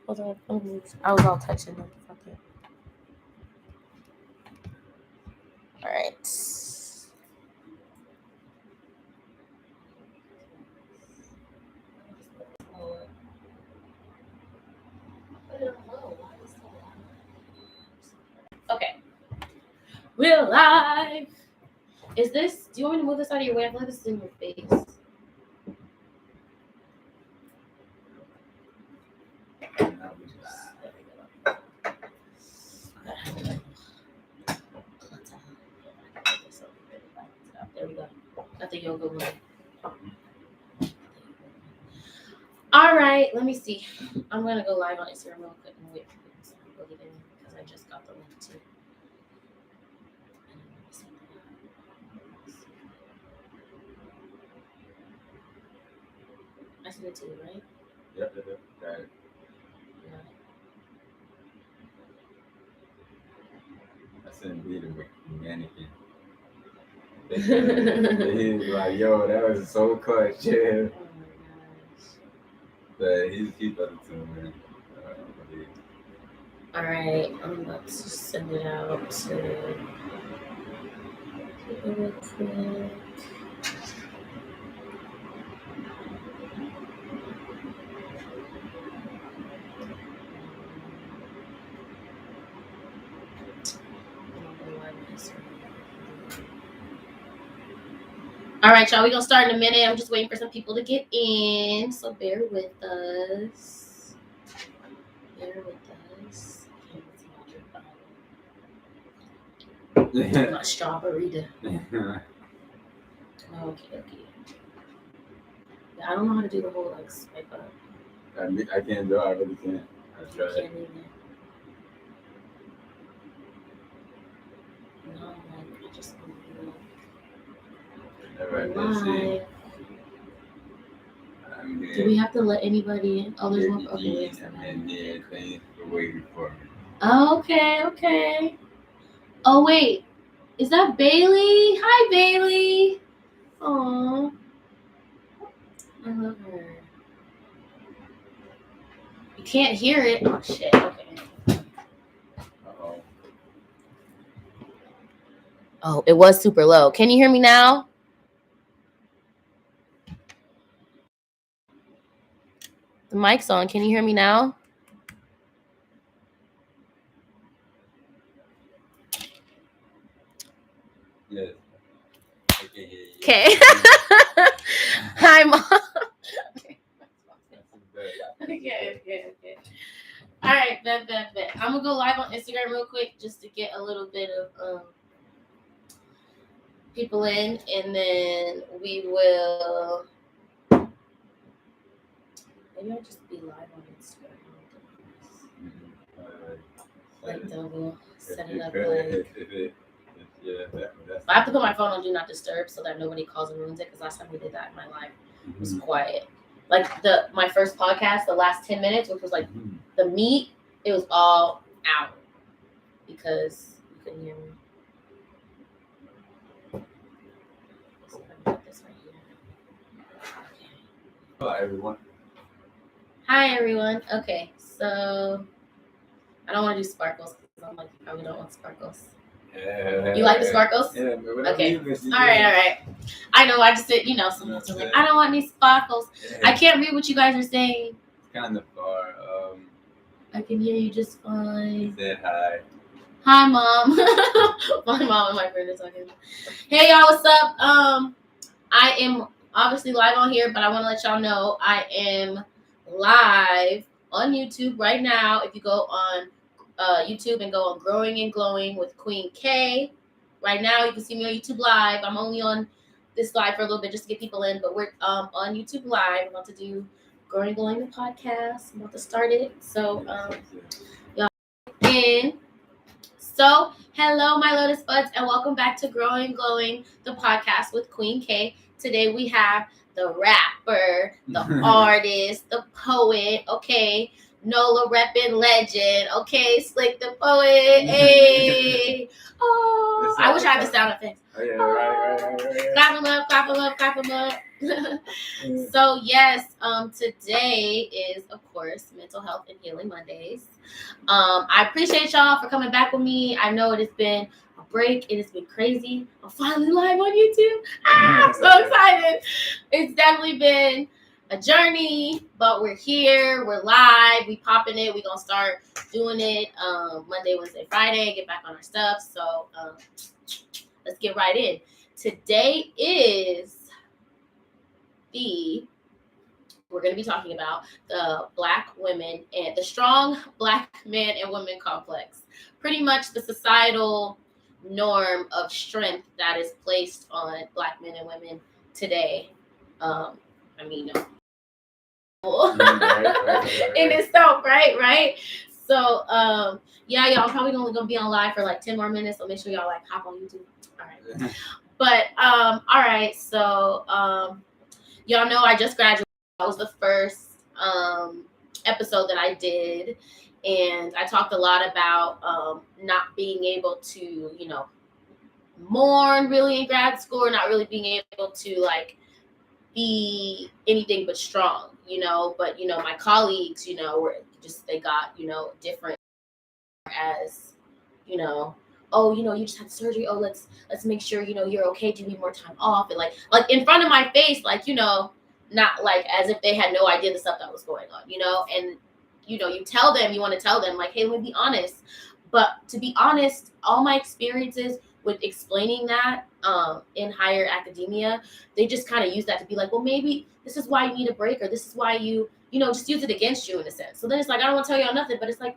Hold on. I was all touching them. Fuck it. All right. Okay. We're live. Is this? Do you want me to move this out of your way? I feel like this is in your face. There we go. Got the yoga one. All right, let me see. I'm gonna go live on Instagram real quick and wait for people to get in because I just got the link too. I sent it to you, right? Yep. Got it. I sent B to mannequin. He's like, yo, that was so clutch, yeah. Oh my gosh. But he thought it to me. All right, I'm about to send it out to real quick. All right, y'all, we're going to start in a minute. I'm just waiting for some people to get in, so bear with us. My strawberry. Okay. Yeah, I don't know how to do the whole, like, swipe up. I can't do it. I really can't. I tried. Can't even. No, like, I just want to do it. All right, let's see. Do we have to let anybody in? Oh, there's one. Okay, and yeah, thanks for waiting for me. Okay. Oh, wait. Is that Bailey? Hi, Bailey. Aw. I love her. You can't hear it. Oh, shit. Okay. Uh-oh. Oh, it was super low. Can you hear me now? The mic's on. Can you hear me now? Yes. Okay. Hi, Mom. Okay. All right, bet. I'm gonna go live on Instagram real quick just to get a little bit of people in, and then we will. Maybe I'll just be live on Instagram. Like double, set it up like. I have to put my phone on Do Not Disturb so that nobody calls and ruins it. Because last time we did that in my life, it was quiet. Like my first podcast, the last 10 minutes, which was like the meat, it was all out because you couldn't hear me. So I'm gonna put this right here. Hi everyone. Hi everyone. Okay, so I don't want to do sparkles because I'm like, you probably don't want sparkles. Yeah. You like the sparkles? Yeah. Okay. All right. I know. I just said, someone's like, I don't want any sparkles. Yeah. I can't read what you guys are saying. It's kind of far. I can hear you just fine. Say hi. Hi, Mom. My mom and my friend are talking. Hey, y'all. What's up? I am obviously live on here, but I want to let y'all know I am live on YouTube right now. If you go on YouTube and go on Growing and Glowing with Queen K. Right now, you can see me on YouTube Live. I'm only on this live for a little bit just to get people in, but we're on YouTube Live. I'm about to do Growing and Glowing the podcast. I'm about to start it. So, y'all in. So, hello, my Lotus Buds, and welcome back to Growing and Glowing the podcast with Queen K. Today we have the rapper, the artist, the poet, okay, NOLA reppin legend. Okay, Slick the poet. Hey. Oh, I wish I had the sound effects. Oh, yeah, right. Clap them up, clap them up, clap them up. So yes, today is of course Mental Health and Healing Mondays. I appreciate y'all for coming back with me. I know it has been a break. It has been crazy. I'm finally live on YouTube. I'm so excited. It's definitely been a journey, but we're here. We're live. We popping it. We gonna start doing it Monday, Wednesday, Friday. Get back on our stuff. So let's get right in. Today is we're going to be talking about the Black women and the strong Black man and women complex. Pretty much the societal norm of strength that is placed on Black men and women today. In itself, right? So, yeah, y'all probably only going to be on live for like 10 more minutes, so make sure y'all like hop on YouTube. All right. But, all right, so, y'all know I just graduated. That was the first episode that I did, and I talked a lot about not being able to, mourn really in grad school, or not really being able to like be anything but strong, But my colleagues, were just they got different as oh, you just had surgery. Oh, let's make sure you're okay. Do you need more time off? And like in front of my face, not like as if they had no idea the stuff that was going on, And you want to tell them like, hey, let me be honest. But to be honest, all my experiences with explaining that in higher academia, they just kind of use that to be like, well, maybe this is why you need a break, or this is why you just use it against you in a sense. So then it's like, I don't want to tell y'all nothing, but it's like,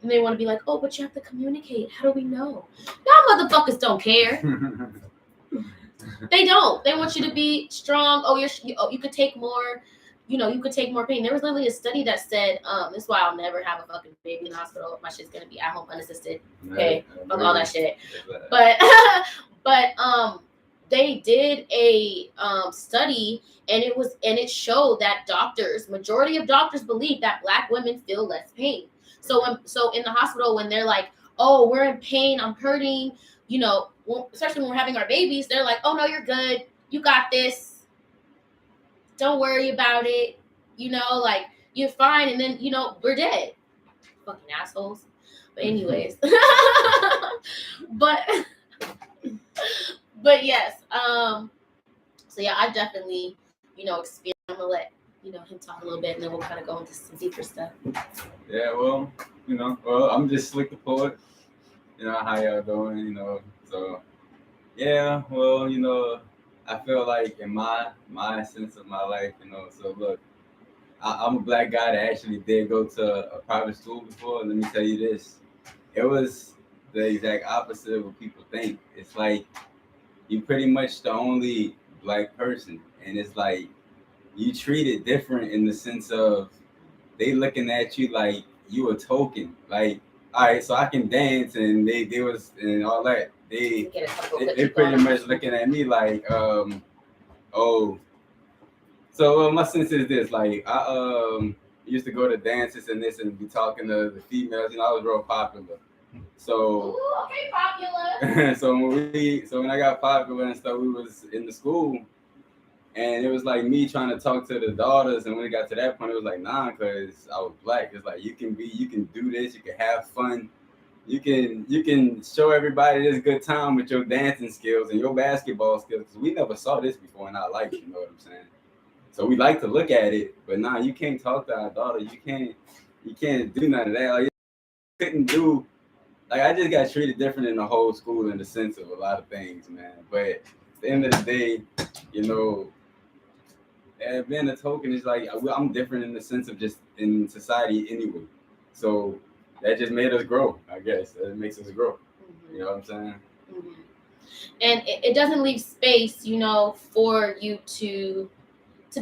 and they want to be like, oh, but you have to communicate. How do we know? Y'all motherfuckers don't care. They don't. They want you to be strong. Oh, you could take more. You could take more pain. There was literally a study that said, this is why I'll never have a fucking baby in the hospital. My shit's gonna be at home unassisted. Okay, fuck all that shit. But they did a study, and it showed that majority of doctors believe that Black women feel less pain. So in the hospital, when they're like, oh, we're in pain, I'm hurting, especially when we're having our babies, they're like, oh no, you're good, you got this, don't worry about it, like you're fine, and then we're dead. Fucking assholes. But anyways, but yes, so yeah, I definitely experienced. I'm gonna let him talk a little bit, and then we'll kind of go into some deeper stuff. Yeah, well, I'm just Slick the poet. How y'all doing? So yeah, well, I feel like in my sense of my life, so look, I'm a Black guy that actually did go to a private school before. Let me tell you this, it was the exact opposite of what people think. It's like you pretty much the only Black person, and it's like you treat it different in the sense of they looking at you like you a token. Like, all right, so I can dance, and they was and all that. They pretty much looking at me like, oh. So my sense is this: like, I used to go to dances and this, and be talking to the females. I was real popular. So ooh, okay, popular. so when I got popular and stuff, we was in the school. And it was like me trying to talk to the daughters, and when it got to that point, it was like, nah, because I was Black. It's like you can do this, you can have fun, you can show everybody this good time with your dancing skills and your basketball skills. Because we never saw this before in our life, you know what I'm saying? So we like to look at it, but nah, you can't talk to our daughter. You can't do none of that. Like, you couldn't do. Like, I just got treated different in the whole school in the sense of a lot of things, man. But at the end of the day, and being a token is like I'm different in the sense of just in society anyway. So that just made us grow, I guess. It makes us grow. Mm-hmm. You know what I'm saying? Mm-hmm. And it doesn't leave space, for you to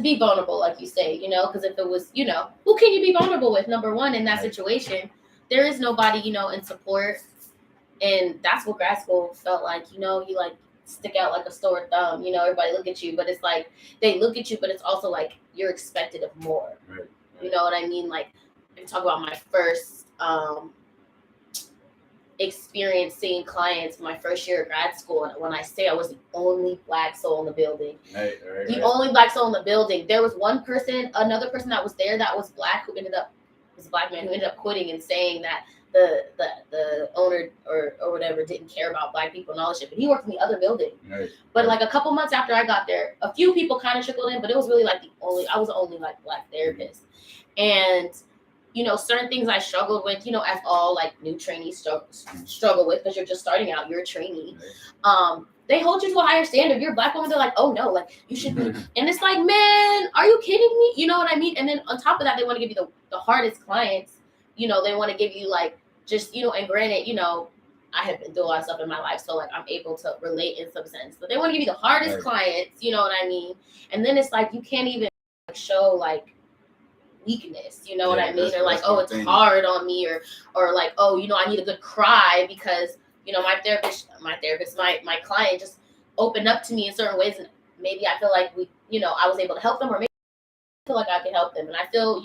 be vulnerable, like you say, because if it was, who can you be vulnerable with? Number one, in that situation, there is nobody, in support. And that's what grad school felt like, you like stick out like a sore thumb, everybody look at you, but it's like they look at you, but it's also like you're expected of more. Right. You know what I mean? Like I can talk about my first experience seeing clients my first year of grad school. And when I say I was the only black soul in the building, the only black soul in the building, there was another person that was there that was black who was a black man who ended up quitting and saying that the owner or whatever didn't care about black people and all this shit. But he worked in the other building. But like a couple months after I got there, a few people kind of trickled in, but it was really like I was the only like black therapist. And certain things I struggled with, as all like new trainees struggle with, because you're just starting out, you're a trainee. They hold you to a higher standard. If you're a black woman, they're like, oh no, like you should be. And it's like, man, are you kidding me? You know what I mean? And then on top of that, they want to give you the hardest clients. They want to give you like just, and granted, I have been through a lot of stuff in my life, so like I'm able to relate in some sense. But they want to give you the hardest clients, you know what I mean? And then it's like you can't even show like weakness, you know what I mean? Or like, oh, it's hard on me, or like, oh, I need a good cry because my client just opened up to me in certain ways, and maybe I feel like I was able to help them, or maybe I feel like I could help them, and I feel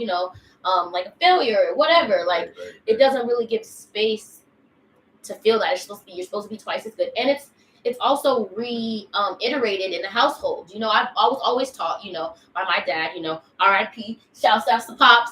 like a failure or whatever. Like it doesn't really give space to feel that you're supposed to be twice as good, and it's also reiterated in the household. I was always taught, by my dad, R.I.P. Shouts out to Pops.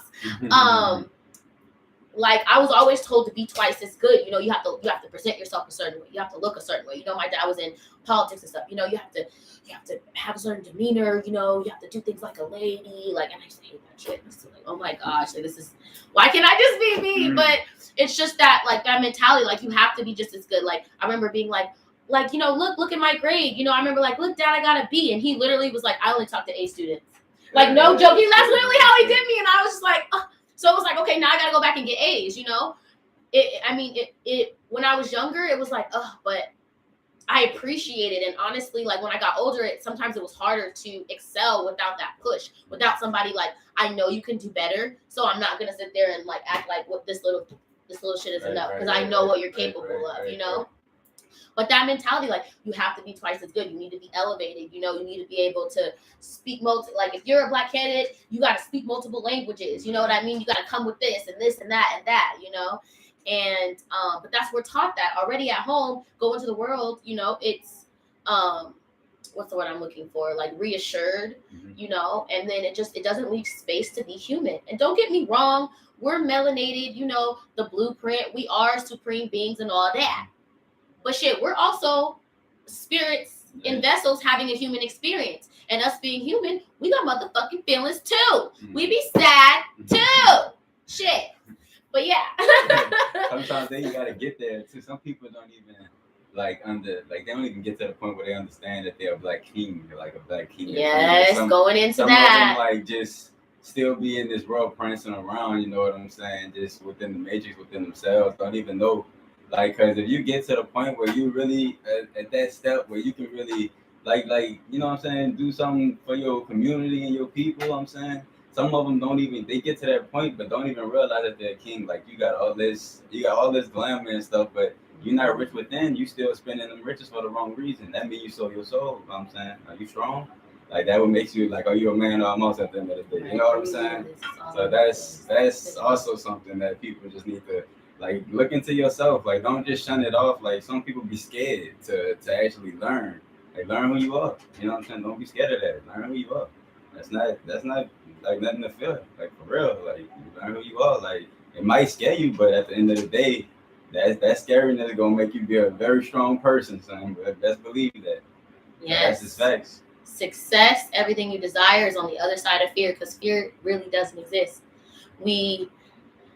Like I was always told to be twice as good. You have to present yourself a certain way. You have to look a certain way. My dad was in politics and stuff. You have to have a certain demeanor. You have to do things like a lady. Like, and I just hate that shit. It's like, oh my gosh, like this is, why can't I just be me? But it's just that like that mentality. Like you have to be just as good. Like I remember being like look at my grade. I remember like, look, Dad, I got a B, and he literally was like, I only talk to A students. Like no joking. That's literally how he did me, and I was just like. So it was like, okay, now I gotta go back and get A's, It when I was younger, it was like, but I appreciate it. And honestly, like when I got older, sometimes it was harder to excel without that push, without somebody like, I know you can do better, so I'm not gonna sit there and like act like what this little shit is enough, because I know what you're capable of, But that mentality, like you have to be twice as good. You need to be elevated. You need to be able to speak like if you're a black candidate, you got to speak multiple languages. You know what I mean? You got to come with this and this and that and that. And but that's we're taught that already at home. Go into the world. It's what's the word I'm looking for? Like reassured. And then it doesn't leave space to be human. And don't get me wrong, we're melanated. The blueprint. We are supreme beings and all that. But shit, we're also spirits in vessels having a human experience. And us being human, we got motherfucking feelings too. We be sad too. Shit. But yeah. Sometimes you gotta get there too. Some people don't even they don't even get to the point where they understand that they're a black king. They're like a black king. Yes, going into some that. Of them, just still be in this world prancing around, you know what I'm saying? Just within the matrix, within themselves, don't even know. Because if you get to the point where you really at that step where you can really you know what I'm saying, do something for your community and your people, I'm saying some of them they get to that point but don't even realize that they're a king. Like you got all this glamour and stuff, but you're not rich within. You still spending them riches for the wrong reason. That means you sold your soul. You know what I'm saying, are you strong? Like that would make you like, are you a man almost at the end of the day? You know what I'm saying? So that's also something that people just need to look into yourself. Like don't just shun it off. Like some people be scared to actually learn. Like learn who you are. You know what I'm saying? Don't be scared of that. Learn who you are. That's not like nothing to fear. Like for real. Like you learn who you are. Like it might scare you, but at the end of the day, that scariness is gonna make you be a very strong person, son. But best believe that. Yes. That's just facts. Success, everything you desire is on the other side of fear, because fear really doesn't exist. We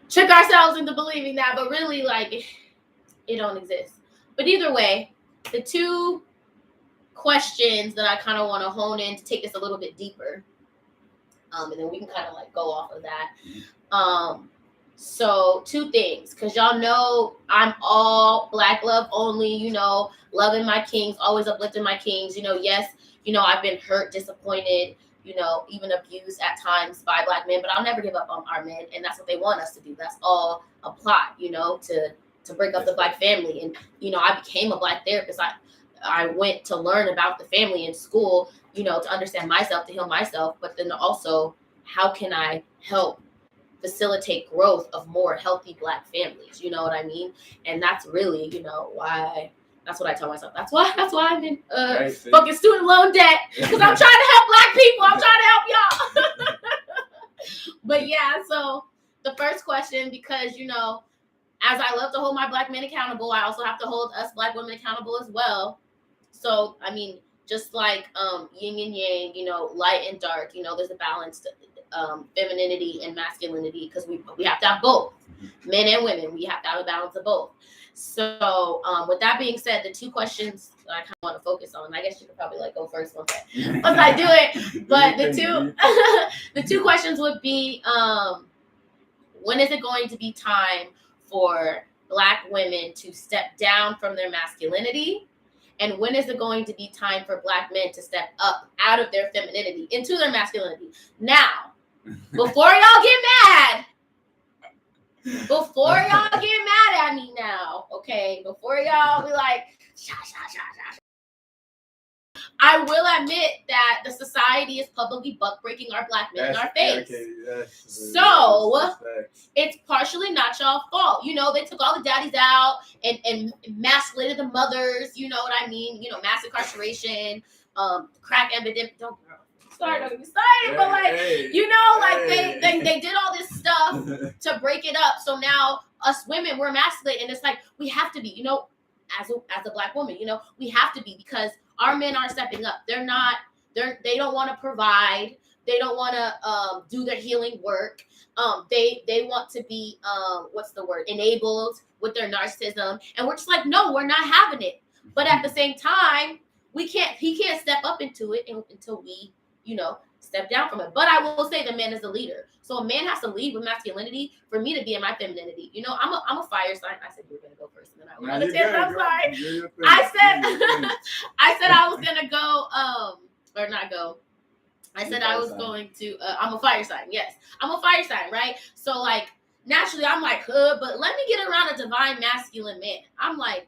trick ourselves into believing that, but really, it don't exist. But either way, the two questions that I kind of want to hone in to take this a little bit deeper, and then we can kind of go off of that. So two things, because y'all know I'm all black love only, loving my kings, always uplifting my kings. Yes, I've been hurt, disappointed, even abused at times by black men, but I'll never give up on our men, and that's what they want us to do. That's all a plot, to break up the black family. And I became a black therapist. I went to learn about the family in school, to understand myself, to heal myself, but then also how can I help facilitate growth of more healthy Black families. You know what I mean? And that's really, why. That's what I tell myself. That's why I'm in fucking student loan debt, because I'm trying to help Black people. I'm trying to help y'all. But yeah, so the first question, because as I love to hold my Black men accountable, I also have to hold us Black women accountable as well. So I mean, just like yin and yang, light and dark, there's a balance to femininity and masculinity, because we have to have both, men and women. We have to have a balance of both. So with that being said, the two questions that I kind of want to focus on, I guess you could probably go first once I do it. But the two questions would be, when is it going to be time for Black women to step down from their masculinity? And when is it going to be time for Black men to step up out of their femininity into their masculinity? Now, before y'all get mad, at me now, okay? Before y'all be like, sha. I will admit that the society is publicly buck-breaking our Black men in our face. So it's partially not y'all's fault. They took all the daddies out and emasculated the mothers. You know what I mean? Mass incarceration, crack epidemic. Don't get me started, but they did all this stuff to break it up. So now us women, we're emasculated, and it's like we have to be. As a Black woman, we have to be, because our men are stepping up. They don't want to provide. They don't want to do their healing work. They want to be enabled with their narcissism, and we're just like, no, we're not having it. But at the same time, he can't step up into it until we, step down from it. But I will say the man is a leader. So a man has to lead with masculinity for me to be in my femininity. I'm a fire sign. I said you were gonna go first, and then I went. I'm sorry. I said I was gonna go, or not go. I said I was going to. I'm a fire sign. Yes, I'm a fire sign, right? So naturally, I'm like, but let me get around a divine masculine man. I'm like.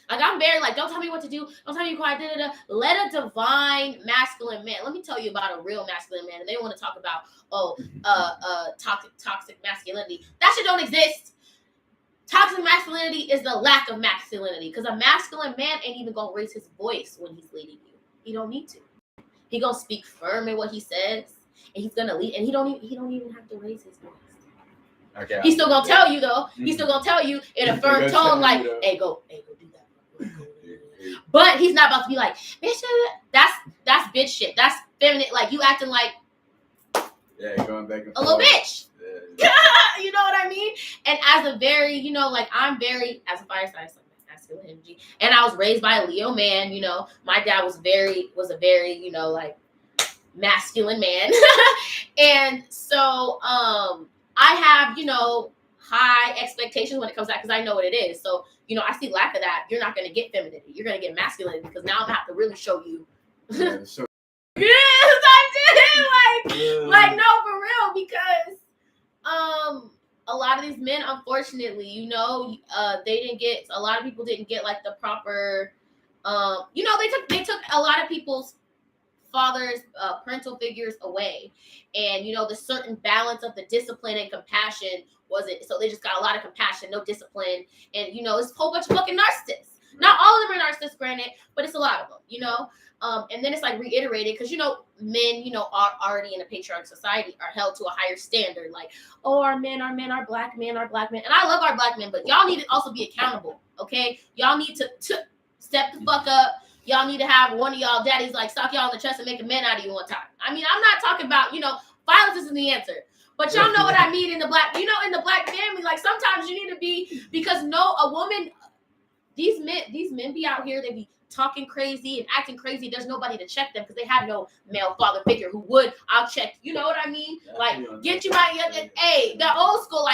I'm very don't tell me what to do. Don't tell me quiet. Let a divine masculine man. Let me tell you about a real masculine man. And they want to talk about toxic masculinity. That shit don't exist. Toxic masculinity is the lack of masculinity, because a masculine man ain't even gonna raise his voice when he's leading you. He don't need to. He gonna speak firm in what he says, and he's gonna lead. And he don't even have to raise his voice. Okay. He's still gonna tell you though. He's still gonna tell you in a firm tone, hey, go do that. But he's not about to be like, bitch, that's bitch shit. That's feminine. You acting like going back and a little bitch. Yeah. You know what I mean? And as a very, I'm very, as a fire sign, masculine energy, and I was raised by a Leo man. My dad was a very, masculine man, and so I have, high expectations when it comes to that, because I know what it is. So, I see lack of that. You're not going to get femininity. You're going to get masculinity, because now I'm going to have to really show you. Yes, I did. No, for real, because a lot of these men, unfortunately, they didn't get, a lot of people didn't get the proper, they took a lot of people's fathers, parental figures away, and the certain balance of the discipline and compassion wasn't. So they just got a lot of compassion, no discipline, and it's a whole bunch of fucking narcissists. Not all of them are narcissists, granted, but it's a lot of them, and then it's reiterated, because men are already in a patriarchal society, are held to a higher standard, our men, our black men, and I love our Black men, but y'all need to also be accountable, okay? Y'all need to step the fuck up. Y'all need to have one of y'all daddies sock y'all in the chest and make a man out of you one time. I mean, I'm not talking about, violence isn't the answer. But y'all know what I mean in the Black, in the Black family. Sometimes you need to be, because a woman, these men be out here, they be talking crazy and acting crazy. There's nobody to check them, because they have no male father figure who would. I'll check. You know what I mean? Get you my, the old school,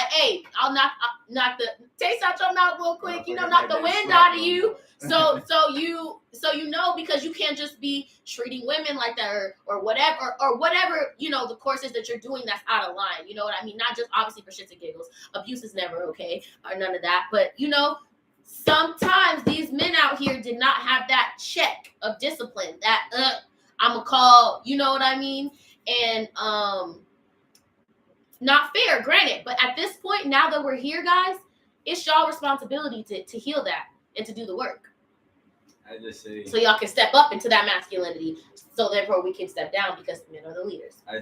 I'll knock the taste out your mouth real quick. Knock the wind out of you. So because you can't just be treating women like that, or whatever, the courses that you're doing that's out of line. You know what I mean? Not just obviously for shits and giggles. Abuse is never okay, or none of that. But sometimes these men out here did not have that check of discipline. That I'm gonna call. You know what I mean? and not fair, granted. But at this point, now that we're here, guys, it's y'all responsibility to heal that and to do the work. I just say so y'all can step up into that masculinity. So therefore, we can step down because men are the leaders. I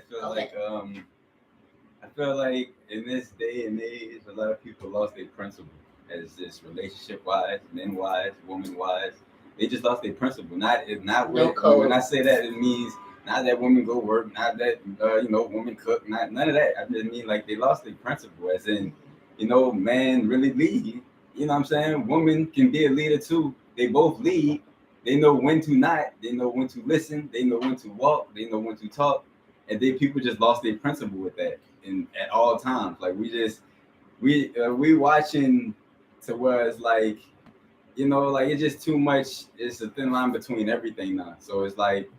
feel like in this day and age, a lot of people lost their principle as this relationship wise, men wise, woman wise. They just lost their principle. Not when I say that, it means not that women go work, not that women cook, none of that. I just mean like they lost their principle, as in, man really lead. You know what I'm saying? Women can be a leader too. They both lead. They know when to not. They know when to listen. They know when to walk. They know when to talk. And then people just lost their principle with that, at all times. Like we watching to where it's like, it's just too much. It's a thin line between everything now. So it's like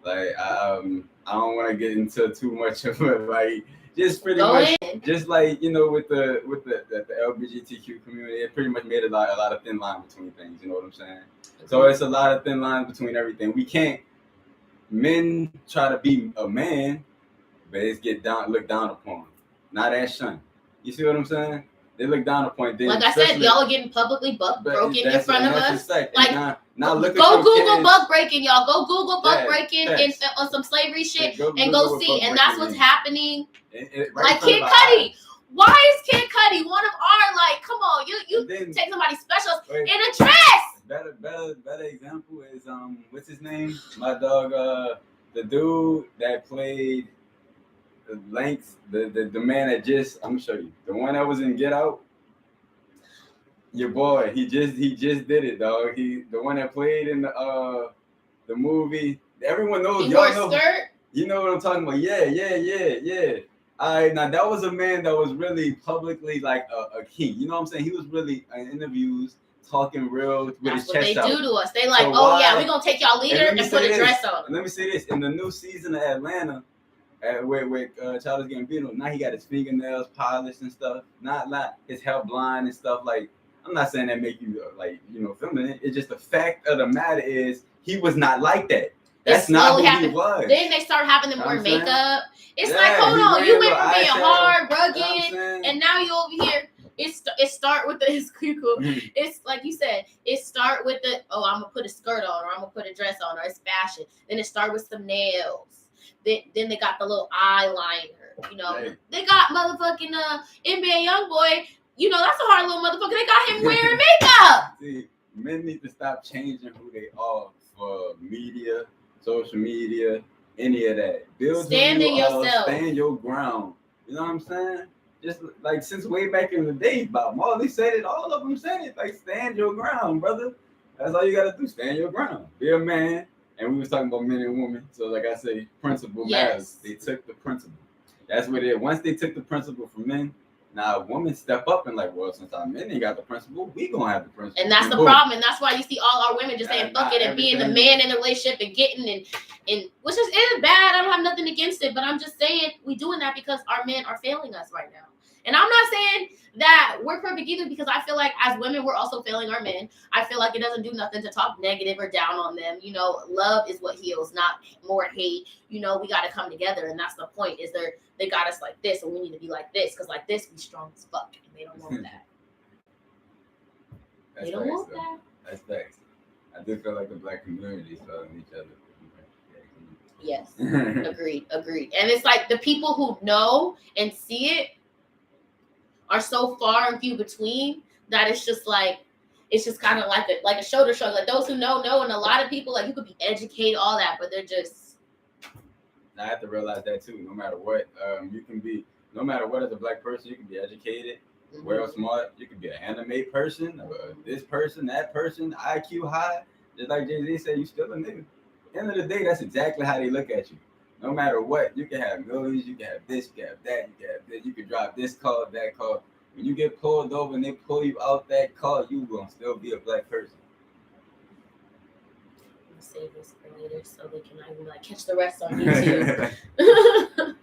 I don't want to get into too much of it. Like just pretty much, just like with the LGBTQ community, it pretty much made a lot of thin line between things. You know what I'm saying? So it's a lot of thin line between everything. We can't. Men try to be a man, but it's looked down upon, not as shunned. You see what I'm saying? They look down upon. Like I said, y'all are getting publicly buck broken in front of us. Like now look go at Google kids. Buck breaking, y'all. Go Google buck breaking on some slavery shit and go see. And that's what's happening. Like Kid Cudi. Why is Kid Cudi one of our come on, you take somebody special in a dress? Better example is what's his name? My dog, the dude that played the Lynx, the man that just I'm gonna show you the one that was in Get Out. Your boy, he just did it, dog. The one that played in the movie. Everyone knows. He wore a skirt. You know what I'm talking about? Yeah. All right, now that was a man that was really publicly like a king. You know what I'm saying? He was really in interviews talking real with his chest out. That's what they do to us. They like, we're gonna take y'all leader and put a dress on. And let me say this: in the new season of Atlanta, with Childish Gambino, now he got his fingernails polished and stuff. Not his hair blind and stuff. Like, I'm not saying that make you feminine. It's just the fact of the matter is he was not like that. That's not who he was. Then they start having them wear makeup. It's like, hold on, you went from being hard, rugged, and now you over here. It start with it's like you said, it start with I'm gonna put a skirt on, or I'm gonna put a dress on, or it's fashion. Then it start with some nails. Then they got the little eyeliner. They got motherfucking NBA YoungBoy. That's a hard little motherfucker. They got him wearing makeup. See, men need to stop changing who they are for media, social media, any of that. Stand in yourself. Stand your ground. You know what I'm saying? Just like since way back in the day, Bob Marley said it. All of them said it. Like, stand your ground, brother. That's all you gotta do. Stand your ground. Be a man. And we was talking about men and women. So like I say, principle matters. They took the principle. That's what it is. Once they took the principle from men, now women step up and like, well, since our men ain't got the principle, we gonna have the principle. And that's the problem. And that's why you see all our women just saying fuck it and being the man in the relationship and getting and which isn't bad. I don't have nothing against it, but I'm just saying we doing that because our men are failing us right now. And I'm not saying that we're perfect either, because I feel like as women, we're also failing our men. I feel like it doesn't do nothing to talk negative or down on them. Love is what heals, not more hate. We got to come together. And that's the point, is they got us like this, and we need to be like this, because like this, we strong as fuck. And they don't want that. They don't want that. That's facts. I do feel like the black community is failing each other. Yes. Agreed. And it's like the people who know and see it are so far and few between that it's just kind of like a shoulder shrug. Like, those who know, and a lot of people, like, you could be educated, all that, but they're just. I have to realize that too. No matter what, you can be. No matter what, as a black person, you can be educated, well smart. You can be an anime person, this person, that person, IQ high. Just like Jay-Z said, you still a nigga. At the end of the day, that's exactly how they look at you. No matter what, you can have millions, you can have this, you can have that, you can have this, you can drive this car, that car. When you get pulled over and they pull you out that car, you gonna still be a black person. I'm gonna save this for later so they can catch the rest on YouTube.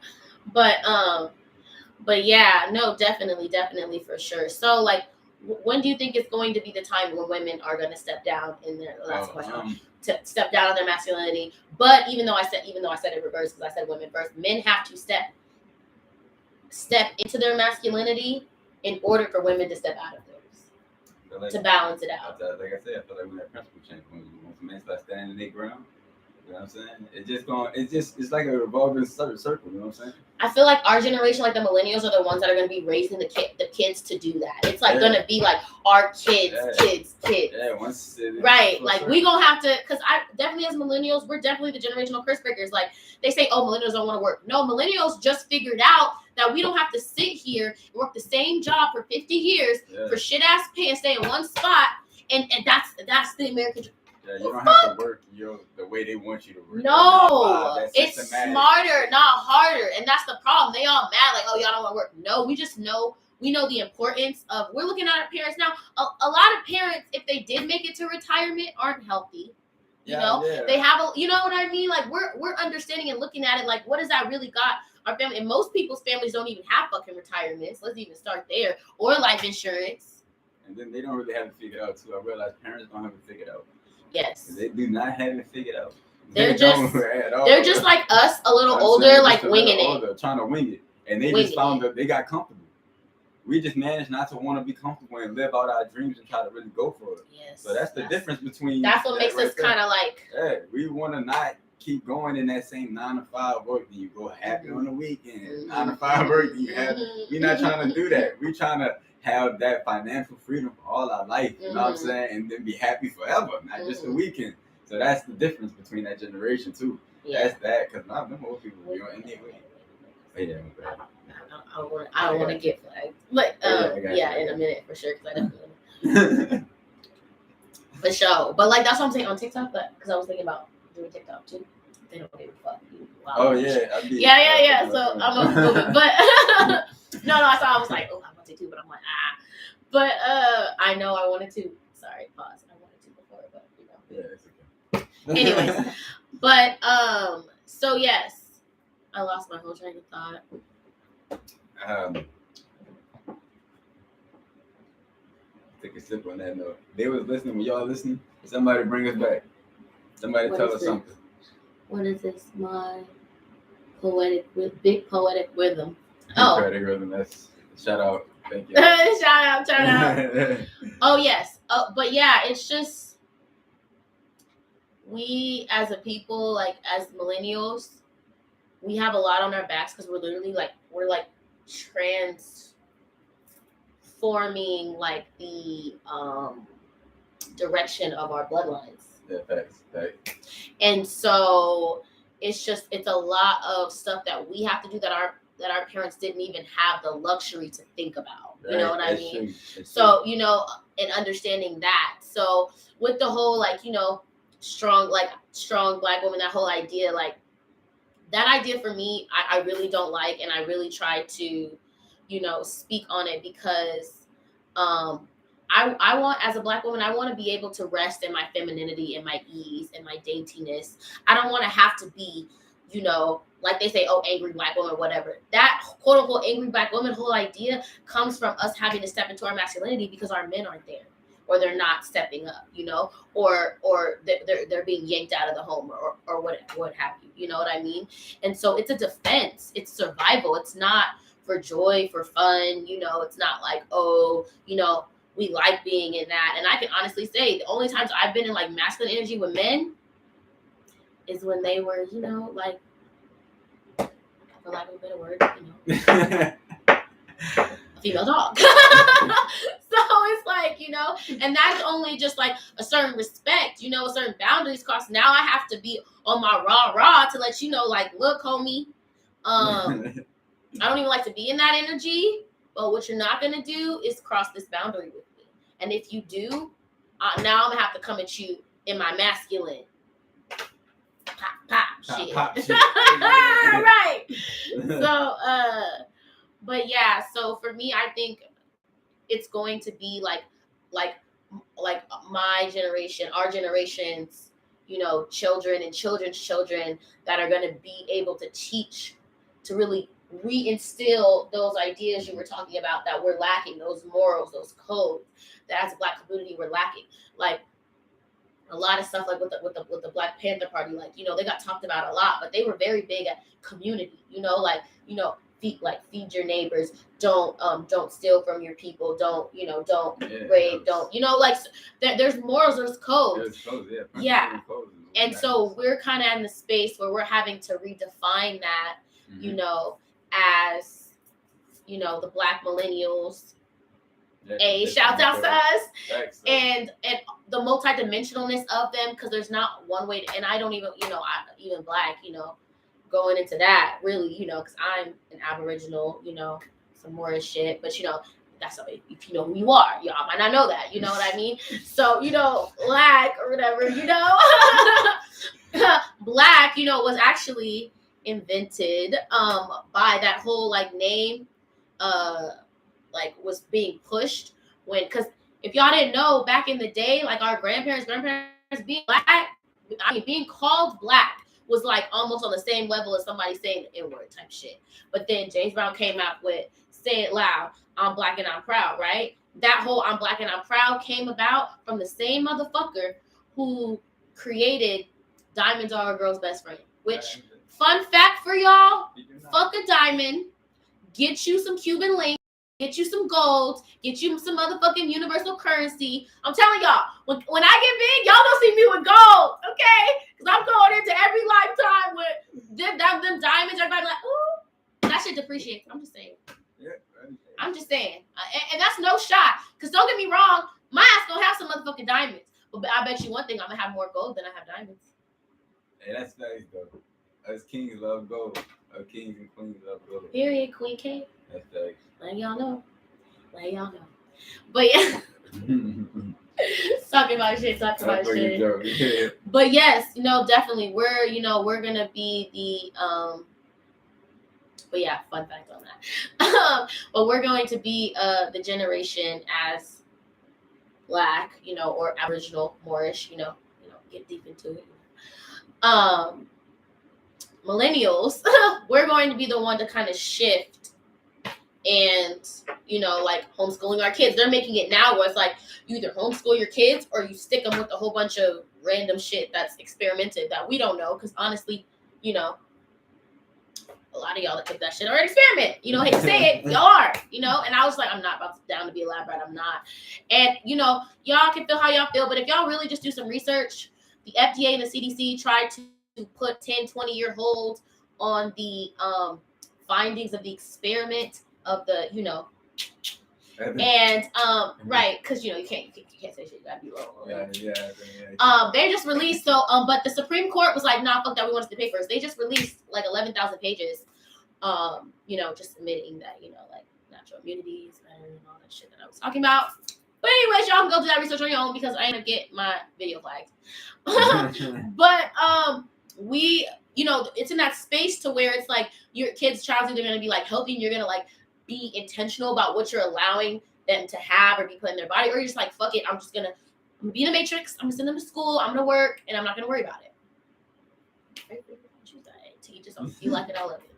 But yeah, no, definitely for sure. So when do you think it's going to be the time when women are going to step down in their last question? to step down on their masculinity. But even though I said it reverse because I said women first, men have to step into their masculinity in order for women to step out of theirs, like, to balance it out. Like I said, I feel like when that principle change, when men start standing their ground, you know what I'm saying? It's like a revolving circle, you know what I'm saying? I feel like our generation, like the millennials, are the ones that are going to be raising the kids to do that. It's like going to be like our kids. Yeah, once right. Like we gonna have to, because I definitely as millennials, we're definitely the generational curse breakers. Like they say, oh, millennials don't want to work. No, millennials just figured out that we don't have to sit here and work the same job for 50 years for shit ass pay and stay in one spot. And that's the American. Yeah, you don't have to work the way they want you to work. No, it's smarter, not harder. And that's the problem. They all mad like, oh, y'all don't want to work. No, we just know. We know the importance of, we're looking at our parents now. A lot of parents, if they did make it to retirement, aren't healthy. They have you know what I mean? Like we're understanding and looking at it like, what does that really got our family? And most people's families don't even have fucking retirements. Let's even start there. Or life insurance. And then they don't really have it figured out too. I realize parents don't have it figured out. Yes. They do not have it figured out. They're just like us, a little older, like winging it. Trying to wing it. And they just found that they got comfortable. We just managed not to want to be comfortable and live out our dreams and try to really go for it. Yes. So that's the difference between. That's what makes us kind of like. Yeah, we want to not keep going in that same 9 to 5 work. And you go happy on the weekend. 9 to 5 work. And you have. We're not trying to do that. We're trying to have that financial freedom for all our life. You know what I'm saying? And then be happy forever, not just the weekend. So that's the difference between that generation too. Yeah. That's that, because not them old people, in their way. I don't want to get flagged, but in a minute for sure, because I definitely for sure. But like that's what I'm saying on TikTok, because I was thinking about doing TikTok too. They don't give a fuck. Wow. Oh yeah, yeah. So I'm a moving, but no. I was like, oh, I want to too, but I'm like, But I know I wanted to. Sorry, pause. I wanted to before, but Yeah, it's okay. Anyways, but so yes, I lost my whole train of thought. Take a sip on that note. They was listening when y'all listening. Somebody bring us back. Somebody tell us something. What is this? My big poetic rhythm. Poetic rhythm. That's shout out. Thank you. shout out. Oh yes. But yeah, it's just we as a people, like as millennials, we have a lot on our backs because we're literally we're transforming like the direction of our bloodlines. Yeah, thanks. And so it's a lot of stuff that we have to do that our parents didn't even have the luxury to think about. You know what I mean? So, and understanding that. So with the whole strong Black woman, that whole idea, that idea for me, I really don't like, and I really try to, speak on it because I want, as a Black woman, I want to be able to rest in my femininity and my ease and my daintiness. I don't want to have to be, like they say, oh, angry Black woman, whatever. That quote unquote angry Black woman whole idea comes from us having to step into our masculinity because our men aren't there, or they're not stepping up, or they're being yanked out of the home or what have you. You know what I mean? And so it's a defense. It's survival. It's not for joy, for fun. It's not like, oh, we like being in that. And I can honestly say the only times I've been in masculine energy with men is when they were, for lack of a better word, a female dog. So it's and that's only just a certain respect, a certain boundaries crossed. Now I have to be on my rah to let you know, look, homie, I don't even like to be in that energy, but what you're not going to do is cross this boundary with me. And if you do, now I'm going to have to come at you in my masculine. Pop shit. Right. So, but yeah, so for me, I think it's going to be like my generation, our generation's, children and children's children that are going to be able to teach, to really reinstill those ideas you were talking about that we're lacking, those morals, those codes that as a Black community we're lacking. a lot of stuff like with the Black Panther Party, like, you know, they got talked about a lot, but they were very big at community, you know, like, you know, feed your neighbors, don't steal from your people, don't rape, don't, you know, like there's morals, there's codes. Yeah. And so we're kind of in the space where we're having to redefine that, you know, as, you know, the Black millennials. Shouts out to us. And the multidimensionalness of them, because there's not one way to, and I don't even, you know, even Black, you know, going into that really, you know, because I'm an Aboriginal, you know, some Moorish shit, but you know, that's if you know who you are, y'all might not know that, you know what I mean? So, you know, Black or whatever, you know, Black, you know, was actually invented by that whole like name, like was being pushed when, because if y'all didn't know, back in the day, like our grandparents being Black, I mean, being called Black was like almost on the same level as somebody saying the N-word type shit. But then James Brown came out with Say It Loud, I'm Black and I'm Proud, right? That whole I'm Black and I'm Proud came about from the same motherfucker who created Diamonds Are a Girl's Best Friend. Which, fun fact for y'all, fuck a diamond, get you some Cuban links, get you some gold, get you some motherfucking universal currency. I'm telling y'all, when I get big, y'all gonna see me with gold, okay? Because I'm going into every lifetime with them diamonds. Everybody like, ooh, that shit depreciates. I'm just saying. Yeah, I'm just saying. And that's no shot. Because don't get me wrong, my ass gonna have some motherfucking diamonds. But I bet you one thing, I'm gonna have more gold than I have diamonds. Hey, that's nice though. Us kings love gold. Us kings and queens love gold. Period, Queen K. That's nice. Let y'all know. But yeah. talking about shit. Yeah. But yes, you know, definitely we're gonna be the but yeah, fun fact on that. But we're going to be the generation as Black, you know, or Aboriginal, Moorish, you know, get deep into it. Millennials, we're going to be the one to kind of shift and, you know, like homeschooling our kids. They're making it now where it's like you either homeschool your kids or you stick them with a whole bunch of random shit that's experimented that we don't know. Because honestly, you know, a lot of y'all that took that shit are an experiment. You know, hate to say it, y'all are, you know. And I was like, I'm not down to be a lab rat. I'm not. And, you know, y'all can feel how y'all feel. But if y'all really just do some research, the FDA and the CDC tried to put 10, 20-year hold on the findings of the experiment of the, you know, and right, because you know you can't say shit, you gotta be low. Yeah. They just released but the Supreme Court was like, nah, fuck that, we want to see the papers. They just released like 11,000 pages, you know, just admitting that, you know, like natural immunities and all that shit that I was talking about. But anyways, y'all can go do that research on your own because I ain't gonna get my video flagged. But we, you know, it's in that space to where it's like your kids' child's either gonna be like healthy and you're gonna like be intentional about what you're allowing them to have or be put in their body, or you're just like, fuck it, I'm gonna be in a matrix, I'm gonna send them to school, I'm gonna work, and I'm not gonna worry about it. Choose that to you just don't feel like it, I love it.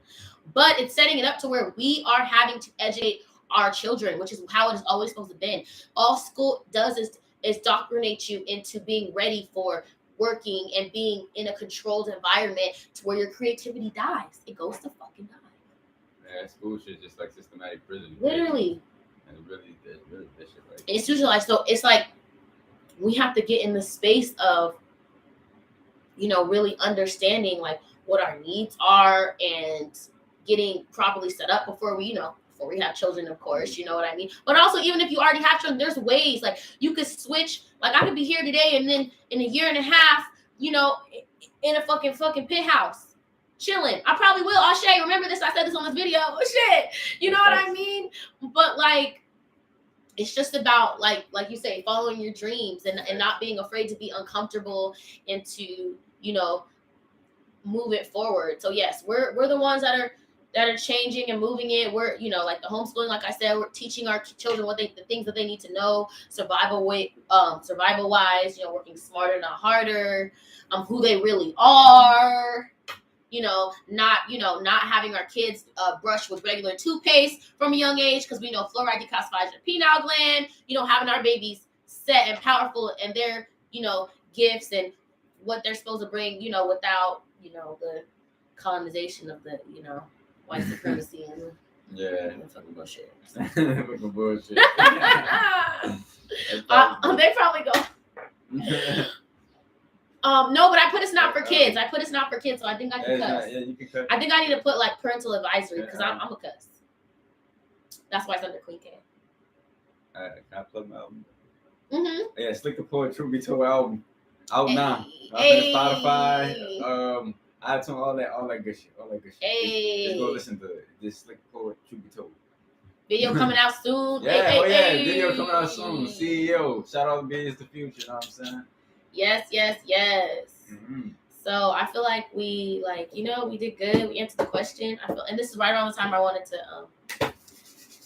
But it's setting it up to where we are having to educate our children, which is how it is always supposed to be. All school does is indoctrinate you into being ready for working and being in a controlled environment to where your creativity dies. It goes to fucking die. Yeah, school shit just like systematic prison. Literally. And really that shit like institutionalized. So it's like we have to get in the space of, you know, really understanding like what our needs are and getting properly set up before we have children, of course, you know what I mean? But also, even if you already have children, there's ways, like, you could switch, like, I could be here today, and then in a year and a half, you know, in a fucking penthouse, chilling. I probably will. Shay, remember this? I said this on this video. Oh, shit. You know what I mean? But, like, it's just about, like you say, following your dreams and not being afraid to be uncomfortable and to, you know, move it forward. So, yes, we're the ones that are changing and moving it. We're, you know, like the homeschooling, like I said, we're teaching our children the things that they need to know, survival wise, you know, working smarter, not harder, who they really are, you know, not having our kids brush with regular toothpaste from a young age, because we know fluoride detoxifies your pineal gland, you know, having our babies set and powerful, and they're, you know, gifts and what they're supposed to bring, without, the colonization of the, white supremacy and fucking bullshit. Fucking bullshit. They probably go. No, but I put it's not for kids. So I think I can cuss. You can cuss. I think I need to put like parental advisory because I'm a cuss. That's why it's under Queen K. Can I plug my album? Mm-hmm. Yeah, Slick the Poet True Be Told album. Out now. Hey. Spotify, iTunes, all that good shit. Hey. Just go listen to it. Just Slick the Poet True Be Told. Video coming out soon. Video coming out soon. CEO. Shout out to Biz the Future, you know what I'm saying? Yes. Mm-hmm. So I feel like we did good. We answered the question. And this is right around the time I wanted to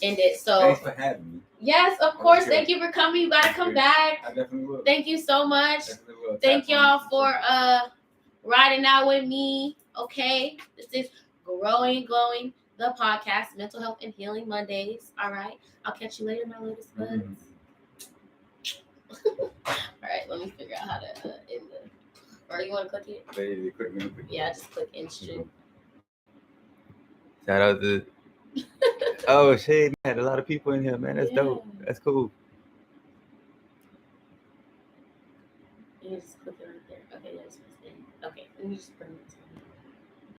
end it. So thanks for having me. Yes, of course. Thank you for coming. You gotta come back. I definitely will. Thank you so much. Definitely will. Thank y'all for riding out with me. Okay. This is Growing Glowing, the podcast, Mental Health and Healing Mondays. All right. I'll catch you later, my latest buds. Mm-hmm. All right, let me figure out how to end the. Or you want to click it? Yeah, just click end stream. Shout out to. Oh shit! Man, a lot of people in here, man. That's dope. That's cool. You just click it right there. Okay, that's first thing. Okay, let me just bring it to